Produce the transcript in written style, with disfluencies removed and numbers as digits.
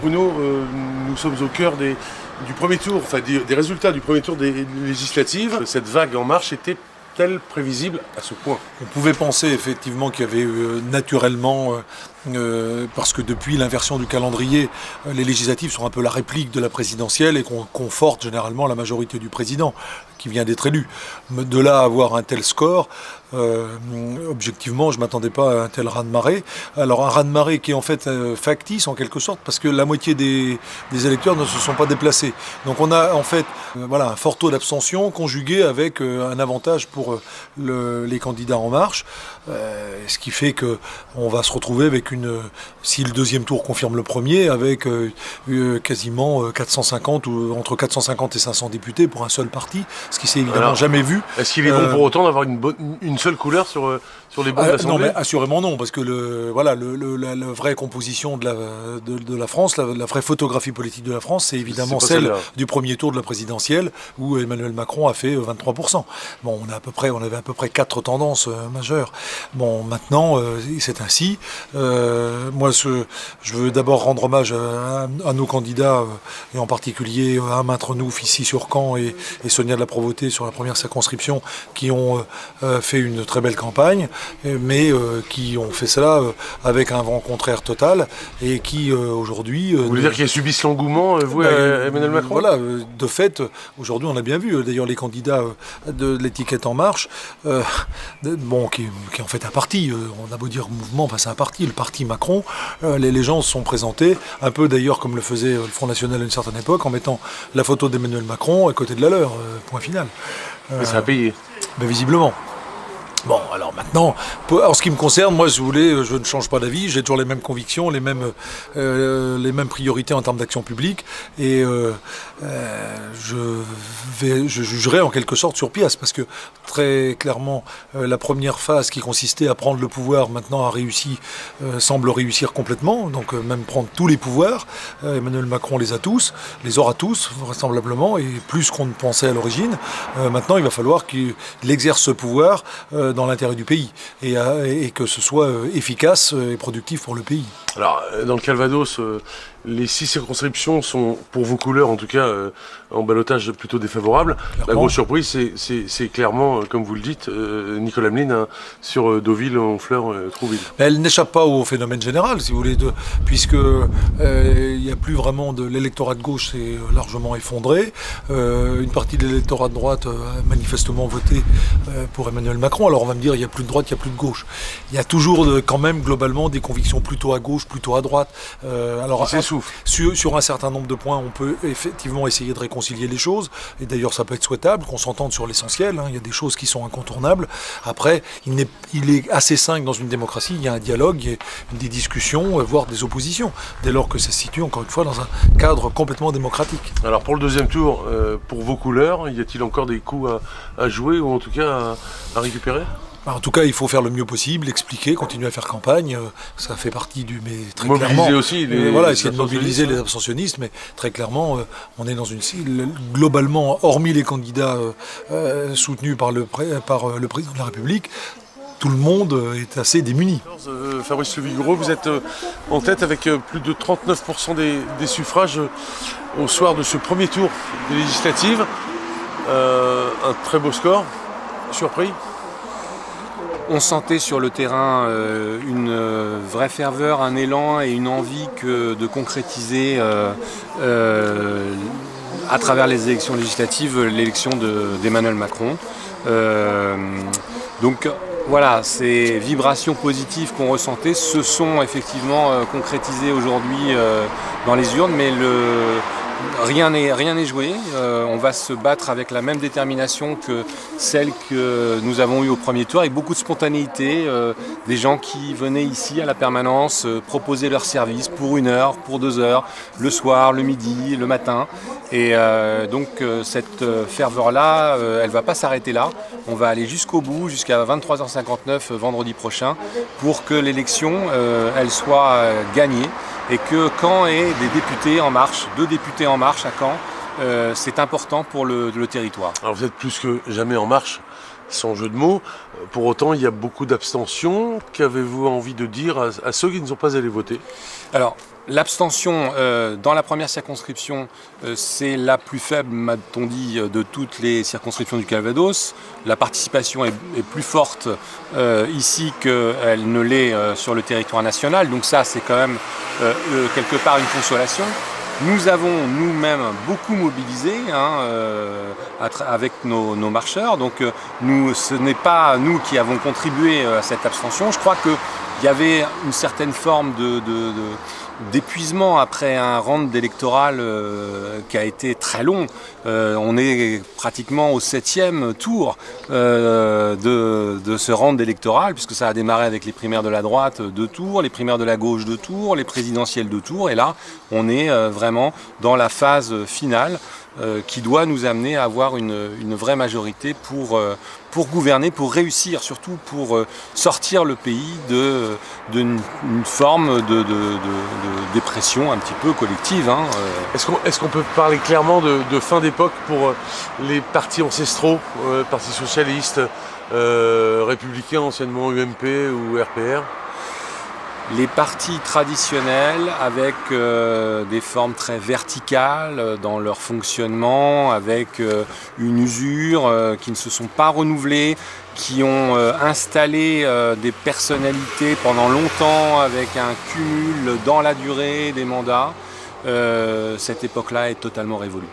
Bruno, nous sommes au cœur du premier tour, enfin des résultats du premier tour des législatives. Cette vague en marche était-elle prévisible à ce point? On pouvait penser effectivement qu'il y avait naturellement, parce que depuis l'inversion du calendrier, les législatives sont un peu la réplique de la présidentielle et qu'on conforte généralement la majorité du président qui vient d'être élu. De là à avoir un tel score, objectivement, je ne m'attendais pas à un tel raz-de-marée. Alors un raz-de-marée qui est en fait factice en quelque sorte, parce que la moitié des électeurs ne se sont pas déplacés. Donc on a en fait un fort taux d'abstention conjugué avec un avantage pour les candidats En Marche, ce qui fait qu'on va se retrouver avec si le deuxième tour confirme le premier, avec quasiment 450 ou entre 450 et 500 députés pour un seul parti, ce qui s'est évidemment jamais vu. Est-ce qu'il est bon pour autant d'avoir une seule couleur sur les bancs de l'Assemblée? Non, mais assurément non, parce que la vraie composition de la France, la vraie photographie politique de la France, c'est évidemment celle du premier tour de la présidentielle où Emmanuel Macron a fait 23%. Bon, on avait à peu près 4 tendances majeures. Bon, maintenant, c'est ainsi. Moi, je veux d'abord rendre hommage à nos candidats, et en particulier à Maître Renouf ici sur Caen et Sonia de la Provôté sur la première circonscription, qui ont fait une très belle campagne, mais qui ont fait cela avec un vent contraire total et qui aujourd'hui... Vous voulez dire qu'ils subissent l'engouement, vous, Emmanuel Macron? Voilà, de fait, aujourd'hui on a bien vu, d'ailleurs les candidats de l'étiquette En Marche, qui est en fait un parti, on a beau dire mouvement, enfin c'est un parti, le parti Macron, les gens se sont présentés, un peu d'ailleurs comme le faisait le Front National à une certaine époque, en mettant la photo d'Emmanuel Macron à côté de la leur, point final. Mais ça a payé. Mais visiblement. Bon, alors maintenant, en ce qui me concerne, moi, si vous voulez, je ne change pas d'avis, j'ai toujours les mêmes convictions, les mêmes priorités en termes d'action publique, et je jugerai en quelque sorte sur pièce, parce que très clairement, la première phase qui consistait à prendre le pouvoir, maintenant a réussi, semble réussir complètement, donc même prendre tous les pouvoirs. Emmanuel Macron les aura tous, vraisemblablement, et plus qu'on ne pensait à l'origine. Maintenant, il va falloir qu'il exerce ce pouvoir dans l'intérêt du pays et que ce soit efficace et productif pour le pays. Alors, dans le Calvados, les 6 circonscriptions sont, pour vos couleurs en tout cas, en ballottage plutôt défavorable. Clairement. La grosse surprise, c'est clairement, comme vous le dites, Nicolas Meline sur Deauville, Honfleur, Trouville. Mais elle n'échappe pas au phénomène général, si vous voulez, puisque il n'y a plus vraiment de l'électorat de gauche, c'est largement effondré. Une partie de l'électorat de droite a manifestement voté pour Emmanuel Macron. Alors on va me dire, il n'y a plus de droite, il n'y a plus de gauche. Il y a toujours quand même globalement des convictions plutôt à gauche, plutôt à droite. Sur un certain nombre de points, on peut effectivement essayer de réconcilier les choses, et d'ailleurs ça peut être souhaitable qu'on s'entende sur l'essentiel, hein. Il y a des choses qui sont incontournables. Après, il est assez sain que dans une démocratie, il y a un dialogue, il y a des discussions, voire des oppositions, dès lors que ça se situe encore une fois dans un cadre complètement démocratique. Alors pour le deuxième tour, pour vos couleurs, y a-t-il encore des coups à jouer, ou en tout cas à récupérer? En tout cas, il faut faire le mieux possible, expliquer, continuer à faire campagne. Ça fait partie mais très mobiliser clairement, aussi essayer de mobiliser les abstentionnistes, mais très clairement, on est dans une globalement, hormis les candidats soutenus par le président de la République, tout le monde est assez démuni. Fabrice Levigoureau, vous êtes en tête avec plus de 39% des suffrages au soir de ce premier tour des législatives. Un très beau score. Surpris? On sentait sur le terrain une vraie ferveur, un élan et une envie de concrétiser à travers les élections législatives l'élection d'Emmanuel Macron. Donc voilà, ces vibrations positives qu'on ressentait se sont effectivement concrétisées aujourd'hui dans les urnes, mais rien n'est joué. On va se battre avec la même détermination que celle que nous avons eue au premier tour, avec beaucoup de spontanéité, des gens qui venaient ici à la permanence proposer leurs services pour 1 heure, pour 2 heures, le soir, le midi, le matin. Et donc cette ferveur-là, elle ne va pas s'arrêter là. On va aller jusqu'au bout, jusqu'à 23h59 vendredi prochain, pour que l'élection elle soit gagnée. Et que Caen ait des députés en marche, 2 députés en marche à Caen, c'est important pour le territoire. Alors vous êtes plus que jamais en marche, sans jeu de mots. Pour autant, il y a beaucoup d'abstentions. Qu'avez-vous envie de dire à ceux qui ne sont pas allés voter? Alors, l'abstention dans la première circonscription, c'est la plus faible, m'a-t-on dit, de toutes les circonscriptions du Calvados. La participation est plus forte ici qu'elle ne l'est sur le territoire national. Donc ça, c'est quand même quelque part une consolation. Nous avons nous-mêmes beaucoup mobilisé avec nos marcheurs. Donc ce n'est pas nous qui avons contribué à cette abstention. Je crois qu'il y avait une certaine forme d'épuisement après un round électoral qui a été très long. On est pratiquement au 7e tour de ce round électoral, puisque ça a démarré avec les primaires de la droite 2 tours, les primaires de la gauche 2 tours, les présidentielles 2 tours, et là on est vraiment dans la phase finale qui doit nous amener à avoir une vraie majorité pour gouverner, pour réussir, surtout pour sortir le pays d'une forme de dépression un petit peu collective. Est-ce qu'on peut parler clairement de fin d'époque pour les partis ancestraux, Parti socialiste, républicain, anciennement UMP ou RPR? Les partis traditionnels avec des formes très verticales dans leur fonctionnement, avec une usure qui ne se sont pas renouvelées, qui ont installé des personnalités pendant longtemps avec un cumul dans la durée des mandats. Cette époque-là est totalement révolue.